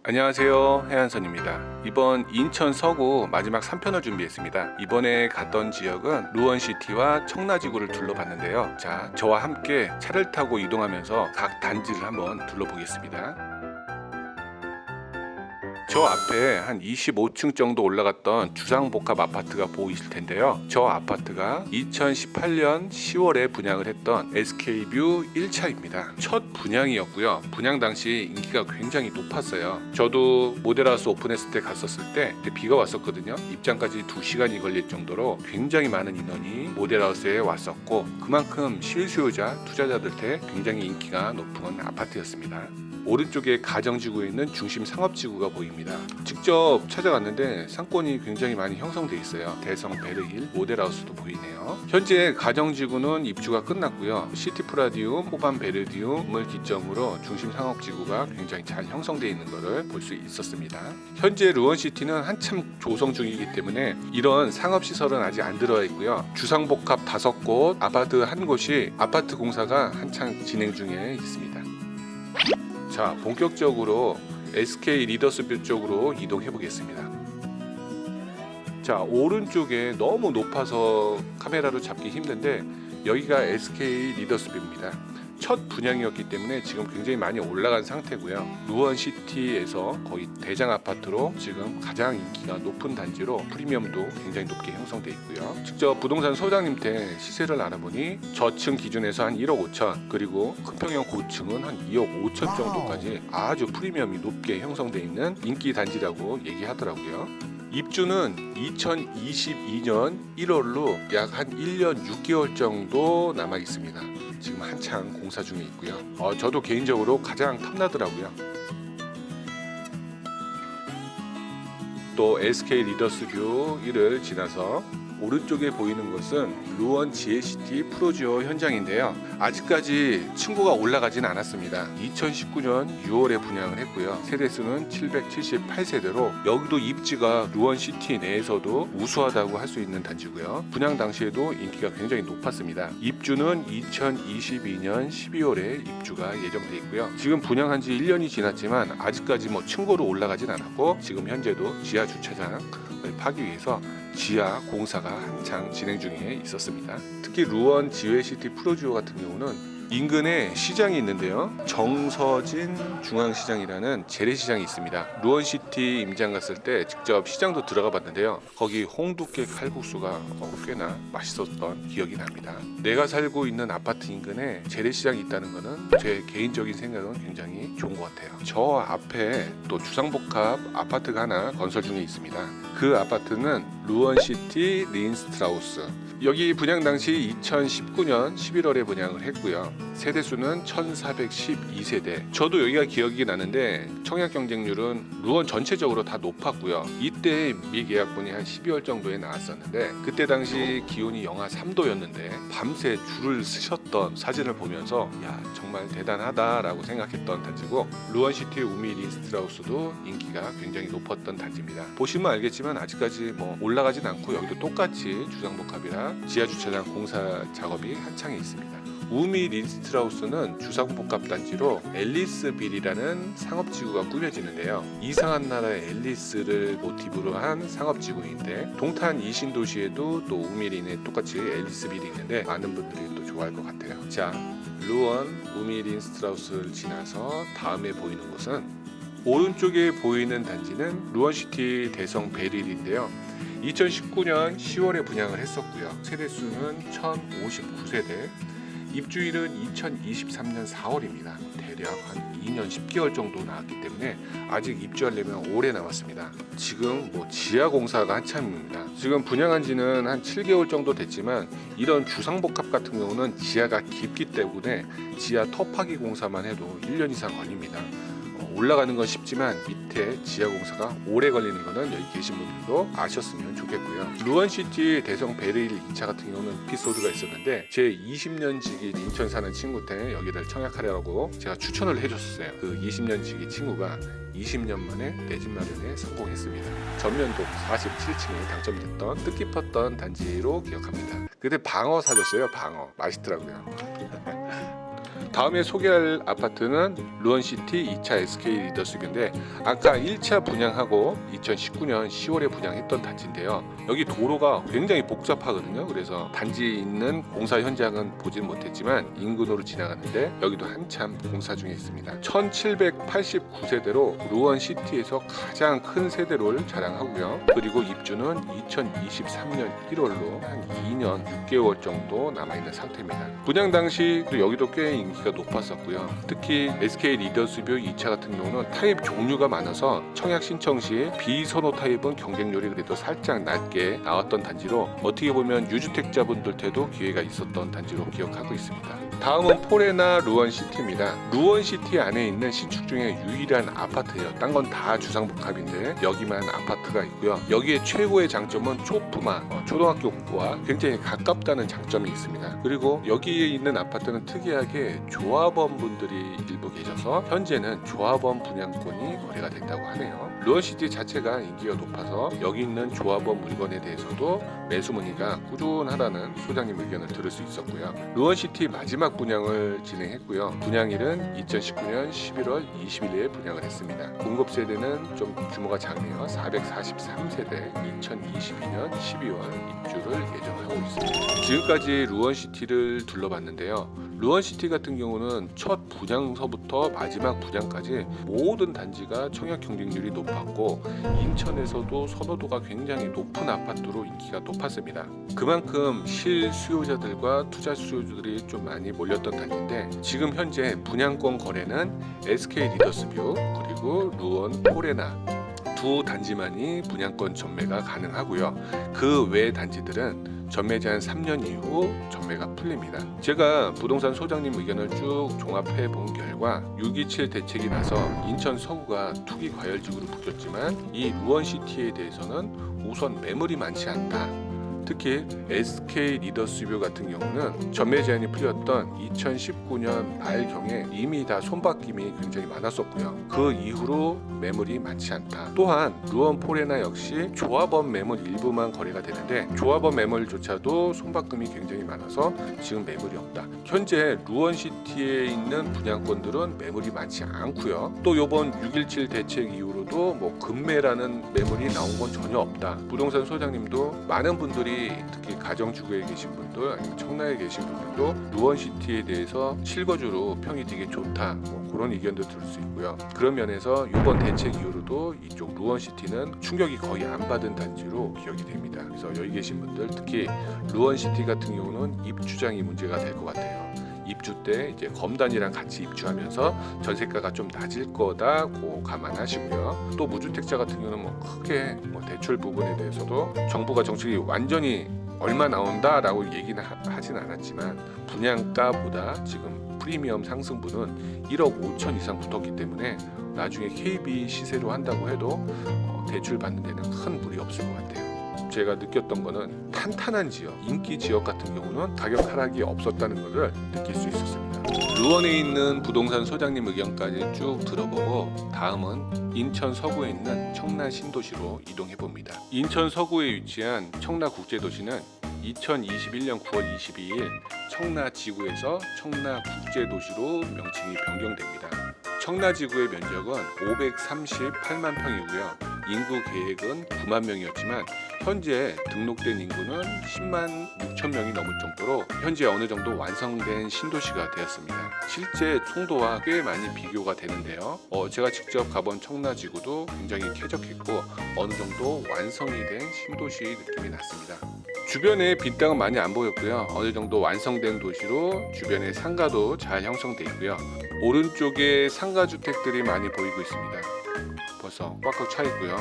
안녕하세요, 해안선입니다. 이번 인천 서구 마지막 3편을 준비했습니다. 이번에 갔던 지역은 루원시티와 청라지구를 둘러봤는데요. 자, 저와 함께 차를 타고 이동하면서 각 단지를 한번 둘러보겠습니다. 저 앞에 한 25층 정도 올라갔던 주상복합 아파트가 보이실 텐데요. 저 아파트가 2018년 10월에 분양을 했던 SK뷰 1차입니다. 첫 분양이었고요. 분양 당시 인기가 굉장히 높았어요. 저도 모델하우스 오픈했을 때 갔었을 때 비가 왔었거든요. 입장까지 2시간이 걸릴 정도로 굉장히 많은 인원이 모델하우스에 왔었고, 그만큼 실수요자, 투자자들한테 굉장히 인기가 높은 아파트였습니다. 오른쪽에 가정지구에 있는 중심 상업지구가 보입니다. 직접 찾아갔는데 상권이 굉장히 많이 형성되어 있어요. 대성 베르힐 모델하우스도 보이네요. 현재 가정지구는 입주가 끝났고요. 시티프라디움, 호반 베르디움을 기점으로 중심 상업지구가 굉장히 잘 형성되어 있는 것을 볼 수 있었습니다. 현재 루원시티는 한참 조성 중이기 때문에 이런 상업시설은 아직 안 들어와 있고요. 주상복합 5곳, 아파트 1곳이 아파트 공사가 한창 진행 중에 있습니다. 자, 본격적으로 SK 리더스뷰 쪽으로 이동해 보겠습니다. 자, 오른쪽에 너무 높아서 카메라로 잡기 힘든데 여기가 SK 리더스뷰입니다. 첫 분양이었기 때문에 지금 굉장히 많이 올라간 상태고요. 루원시티에서 거의 대장 아파트로 지금 가장 인기가 높은 단지로 프리미엄도 굉장히 높게 형성되어 있고요. 직접 부동산 소장님한테 시세를 알아보니 저층 기준에서 한 1억 5천, 그리고 큰평형 고층은 한 2억 5천 정도까지 아주 프리미엄이 높게 형성되어 있는 인기 단지라고 얘기하더라고요. 입주는 2022년 1월로 약 한 1년 6개월 정도 남아 있습니다. 지금 한창 공사 중에 있고요. 저도 개인적으로 가장 탐나더라고요. 또 SK 리더스뷰 1을 지나서 오른쪽에 보이는 것은 루원 지혜시티 프로지오 현장인데요. 아직까지 층고가 올라가진 않았습니다. 2019년 6월에 분양을 했고요. 세대수는 778세대로 여기도 입지가 루원시티 내에서도 우수하다고 할 수 있는 단지고요. 분양 당시에도 인기가 굉장히 높았습니다. 입주는 2022년 12월에 입주가 예정돼 있고요. 지금 분양한 지 1년이 지났지만 아직까지 층고로 올라가진 않았고, 지금 현재도 지하 주차장을 파기 위해서 지하 공사가 한창 진행 중에 있었습니다. 특히 루원 지회시티 프로지오 같은 경우는 인근에 시장이 있는데요. 정서진 중앙시장이라는 재래시장이 있습니다. 루원시티 임장 갔을 때 직접 시장도 들어가 봤는데요. 거기 홍두깨 칼국수가 꽤나 맛있었던 기억이 납니다. 내가 살고 있는 아파트 인근에 재래시장이 있다는 것은 제 개인적인 생각은 굉장히 좋은 것 같아요. 저 앞에 또 주상복합 아파트가 하나 건설 중에 있습니다. 그 아파트는 루원시티 린스트라우스. 여기 분양 당시 2019년 11월에 분양을 했고요. 세대수는 1412세대. 저도 여기가 기억이 나는데 청약 경쟁률은 루원 전체적으로 다 높았고요. 이때 미계약분이 한 12월 정도에 나왔었는데, 그때 당시 기온이 영하 3도였는데 밤새 줄을 서셨던 사진을 보면서 정말 대단하다라고 생각했던 단지고, 루원시티 우미 린스트라우스도 인기가 굉장히 높았던 단지입니다. 보시면 알겠지만 아직까지 올라가진 않고 여기도 똑같이 주상복합이라 지하주차장 공사 작업이 한창에 있습니다. 우미 린스트라우스는 주상복합 단지로 앨리스빌이라는 상업지구가 꾸며지는데요. 이상한 나라의 앨리스를 모티브로 한 상업지구인데, 동탄 이신도시에도 또 우미린에 똑같이 앨리스빌이 있는데 많은 분들이 또 좋아할 것 같아요. 자, 루원 우미 린스트라우스를 지나서 다음에 보이는 곳은, 오른쪽에 보이는 단지는 루원시티 대성 베릴인데요. 2019년 10월에 분양을 했었고요. 세대수는 1059세대, 입주일은 2023년 4월입니다. 대략 한 2년 10개월 정도 나왔기 때문에 아직 입주하려면 오래 남았습니다. 지금 지하 공사가 한참입니다. 지금 분양한 지는 한 7개월 정도 됐지만 이런 주상복합 같은 경우는 지하가 깊기 때문에 지하 터파기 공사만 해도 1년 이상 걸립니다. 올라가는 건 쉽지만 밑에 지하 공사가 오래 걸리는 거는 여기 계신 분들도 아셨으면 좋겠고요. 루원시티 대성 베르일 2차 같은 경우는 에피소드가 있었는데, 제 20년 지기 인천 사는 친구한테 여기를 청약하려고 제가 추천을 해줬어요. 그 20년 지기 친구가 20년 만에 내 집 마련에 성공했습니다. 전면동 47층에 당첨됐던 뜻깊었던 단지로 기억합니다. 그때 방어 사줬어요. 방어 맛있더라고요. 다음에 소개할 아파트는 루원시티 2차 SK 리더십인데 아까 1차 분양하고 2019년 10월에 분양했던 단지인데요. 여기 도로가 굉장히 복잡하거든요. 그래서 단지 있는 공사 현장은 보진 못했지만 인근으로 지나가는데 여기도 한참 공사 중에 있습니다. 1789세대로 루원시티에서 가장 큰 세대를 자랑하고요. 그리고 입주는 2023년 1월로 한 2년 6개월 정도 남아있는 상태입니다. 분양 당시 여기도 꽤 인기가 높았었고요. 특히 SK 리더스뷰 2차 같은 경우는 타입 종류가 많아서 청약 신청 시 비선호 타입은 경쟁률이 그래도 살짝 낮게 나왔던 단지로 어떻게 보면 유주택자분들한테도 기회가 있었던 단지로 기억하고 있습니다. 다음은 포레나 루원시티입니다. 루원시티 안에 있는 신축 중에 유일한 아파트예요. 딴 건 다 주상복합인데 여기만 아파트가 있고요. 여기에 최고의 장점은 조그마 초등학교와 굉장히 가깝다는 장점이 있습니다. 그리고 여기에 있는 아파트는 특이하게 조합원분들이 일부 계셔서 현재는 조합원 분양권이 거래가 된다고 하네요. 루원시티 자체가 인기가 높아서 여기 있는 조합원 물건에 대해서도 매수 문의가 꾸준하다는 소장님 의견을 들을 수 있었고요. 루원시티 마지막 분양을 진행했고요. 분양일은 2019년 11월 20일에 분양을 했습니다. 공급 세대는 좀 규모가 작네요. 443세대 2022년 12월 입주를 예정하고 있습니다. 지금까지 루원시티를 둘러봤는데요. 루원시티 같은 경우는 첫 분양서부터 마지막 분양까지 모든 단지가 청약 경쟁률이 높았고 인천에서도 선호도가 굉장히 높은 아파트로 인기가 높았습니다. 그만큼 실수요자들과 투자 수요자들이 좀 많이 몰렸던 단지인데 지금 현재 분양권 거래는 SK 리더스뷰 그리고 루원 포레나 두 단지만이 분양권 전매가 가능하고요. 그 외 단지들은 전매 제한 3년 이후 전매가 풀립니다. 제가 부동산 소장님 의견을 쭉 종합해 본 결과 6.27 대책이 나서 인천 서구가 투기 과열지구로 묶였지만 이 루원시티에 대해서는 우선 매물이 많지 않다. 특히 SK 리더스뷰 같은 경우는 전매 제한이 풀렸던 2019년 말경에 이미 다 손바뀜이 굉장히 많았었고요. 그 이후로 매물이 많지 않다. 또한 루원 포레나 역시 조합원 매물 일부만 거래가 되는데 조합원 매물조차도 손바뀜이 굉장히 많아서 지금 매물이 없다. 현재 루원시티에 있는 분양권들은 매물이 많지 않고요. 또 이번 6.17 대책 이후로도 뭐 급매라는 매물이 나온 건 전혀 없다. 부동산 소장님도 많은 분들이 특히 가정주거에 계신 분들 아니면 청라에 계신 분들도 루원시티에 대해서 실거주로 평이 되게 좋다 뭐 그런 의견도 들을 수 있고요. 그런 면에서 이번 대책 이후로도 이쪽 루원시티는 충격이 거의 안 받은 단지로 기억이 됩니다. 그래서 여기 계신 분들 특히 루원시티 같은 경우는 입주장이 문제가 될 것 같아요. 입주 때 이제 검단이랑 같이 입주하면서 전세가가 좀 낮을 거다고 감안하시고요. 또 무주택자 같은 경우는 뭐 크게 대출 부분에 대해서도 정부가 정책이 완전히 얼마 나온다라고 얘기는 하진 않았지만 분양가보다 지금 프리미엄 상승분은 1억 5천 이상 붙었기 때문에 나중에 KB 시세로 한다고 해도 대출 받는 데는 큰 무리 없을 것 같아요. 제가 느꼈던 거는 탄탄한 지역, 인기 지역 같은 경우는 가격 하락이 없었다는 것을 느낄 수 있었습니다. 루원에 있는 부동산 소장님 의견까지 쭉 들어보고 다음은 인천 서구에 있는 청라 신도시로 이동해 봅니다. 인천 서구에 위치한 청라국제도시는 2021년 9월 22일 청라지구에서 청라국제도시로 명칭이 변경됩니다. 청라지구의 면적은 538만 평이고요. 인구 계획은 9만 명이었지만 현재 등록된 인구는 10만 6천 명이 넘을 정도로 현재 어느 정도 완성된 신도시가 되었습니다. 실제 송도와 꽤 많이 비교가 되는데요. 제가 직접 가본 청라지구도 굉장히 쾌적했고 어느 정도 완성이 된 신도시 느낌이 났습니다. 주변에 빈 땅은 많이 안 보였고요. 어느 정도 완성된 도시로 주변에 상가도 잘 형성돼 있고요. 오른쪽에 상가주택들이 많이 보이고 있습니다. 벌써 꽉꽉 차 있고요.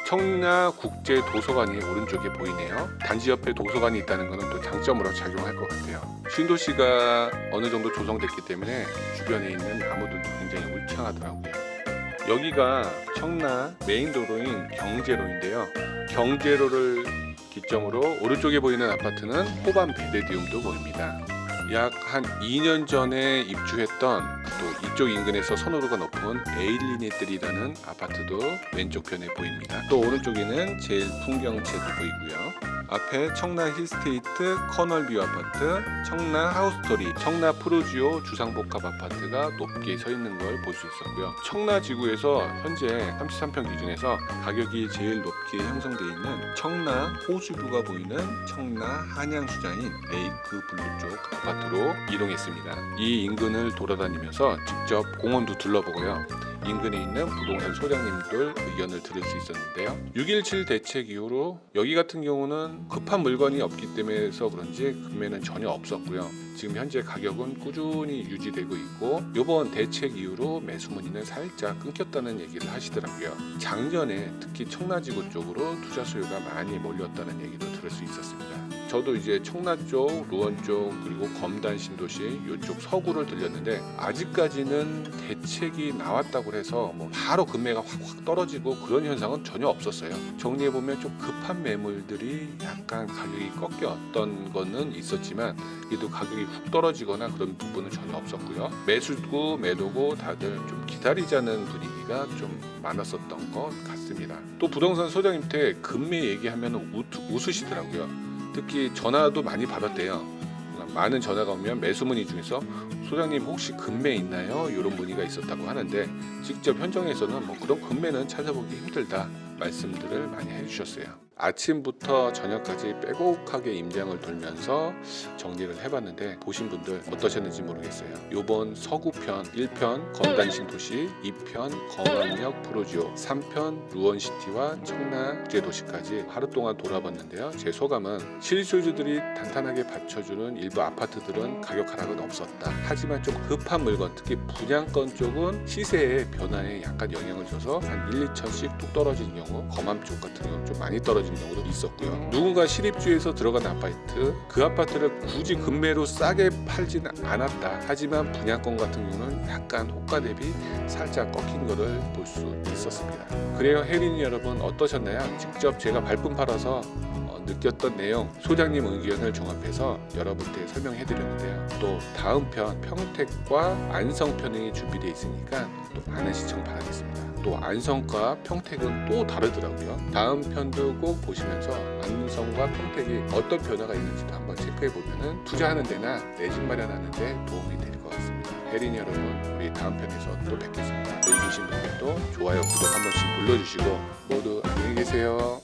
청라국제도서관이 오른쪽에 보이네요. 단지 옆에 도서관이 있다는 것은 또 장점으로 작용할 것 같아요. 신도시가 어느 정도 조성됐기 때문에 주변에 있는 나무들도 굉장히 울창하더라고요. 여기가 청라 메인 도로인 경제로인데요. 경제로를 기점으로 오른쪽에 보이는 아파트는 호반 베레디움도 보입니다. 약 한 2년 전에 입주했던 또 이쪽 인근에서 선호도가 높은 에일리네들이라는 아파트도 왼쪽 편에 보입니다. 또 오른쪽에는 제일 풍경채도 보이고요. 앞에 청라 힐스테이트 커널뷰 아파트, 청라 하우스토리, 청라 프루지오 주상복합 아파트가 높게 서 있는 걸 볼 수 있었고요. 청라 지구에서 현재 33평 기준에서 가격이 제일 높게 형성되어 있는 청라 호수뷰가 보이는 청라 한양수자인 레이크 블루 쪽 아파트로 이동했습니다. 이 인근을 돌아다니면서 직접 공원도 둘러보고요. 인근에 있는 부동산 소장님들 의견을 들을 수 있었는데요. 6.17 대책 이후로 여기 같은 경우는 급한 물건이 없기 때문에서 그런지 금매는 전혀 없었고요. 지금 현재 가격은 꾸준히 유지되고 있고 이번 대책 이후로 매수 문의는 살짝 끊겼다는 얘기를 하시더라고요. 작년에 특히 청라지구 쪽으로 투자 수요가 많이 몰렸다는 얘기도 들을 수 있었습니다. 저도 이제 청라 쪽, 루원 쪽, 그리고 검단 신도시 이쪽 서구를 들렸는데 아직까지는 대책이 나왔다고 해서 뭐 바로 금매가 확 떨어지고 그런 현상은 전혀 없었어요. 정리해보면 좀 급한 매물들이 약간 가격이 꺾였던 거는 있었지만 그래도 가격이 훅 떨어지거나 그런 부분은 전혀 없었고요. 매수고 매도고 다들 좀 기다리자는 분위기가 좀 많았었던 것 같습니다. 또 부동산 소장님한테 금매 얘기하면 웃으시더라고요. 특히 전화도 많이 받았대요. 많은 전화가 오면 매수 문의 중에서 소장님 혹시 금매 있나요? 이런 문의가 있었다고 하는데 직접 현장에서는 뭐 그런 금매는 찾아보기 힘들다 말씀들을 많이 해주셨어요. 아침부터 저녁까지 빼곡하게 임장을 돌면서 정리를 해봤는데 보신 분들 어떠셨는지 모르겠어요. 요번 서구편 1편 검단신도시, 2편 검암역 프로지오, 3편 루원시티와 청라국제도시까지 하루 동안 돌아봤는데요. 제 소감은 실수요자들이 단단하게 받쳐주는 일부 아파트들은 가격 하락은 없었다. 하지만 좀 급한 물건, 특히 분양권 쪽은 시세의 변화에 약간 영향을 줘서 한 1, 2천씩 뚝 떨어지는 경우, 검암 쪽 같은 경우는 좀 많이 떨어지는 경우도 있었고요. 누군가 실입주에서 들어간 아파트, 그 아파트를 굳이 금매로 싸게 팔지는 않았다. 하지만 분양권 같은 경우는 약간 호가 대비 살짝 꺾인 거를 볼 수 있었습니다. 그래요, 혜린이 여러분 어떠셨나요? 직접 제가 발품 팔아서 느꼈던 내용, 소장님 의견을 종합해서 여러분께 설명해 드렸는데요. 또 다음 편 평택과 안성편이 준비되어 있으니까 또 많은 시청 바라겠습니다. 또 안성과 평택은 또 다르더라고요. 다음 편도 꼭 보시면서 안성과 평택이 어떤 변화가 있는지도 한번 체크해 보면은 투자하는 데나 내 집 마련하는 데 도움이 될 것 같습니다. 혜린 여러분, 우리 다음 편에서 또 뵙겠습니다. 여기 계신 분들도 좋아요, 구독 한 번씩 눌러주시고 모두 안녕히 계세요.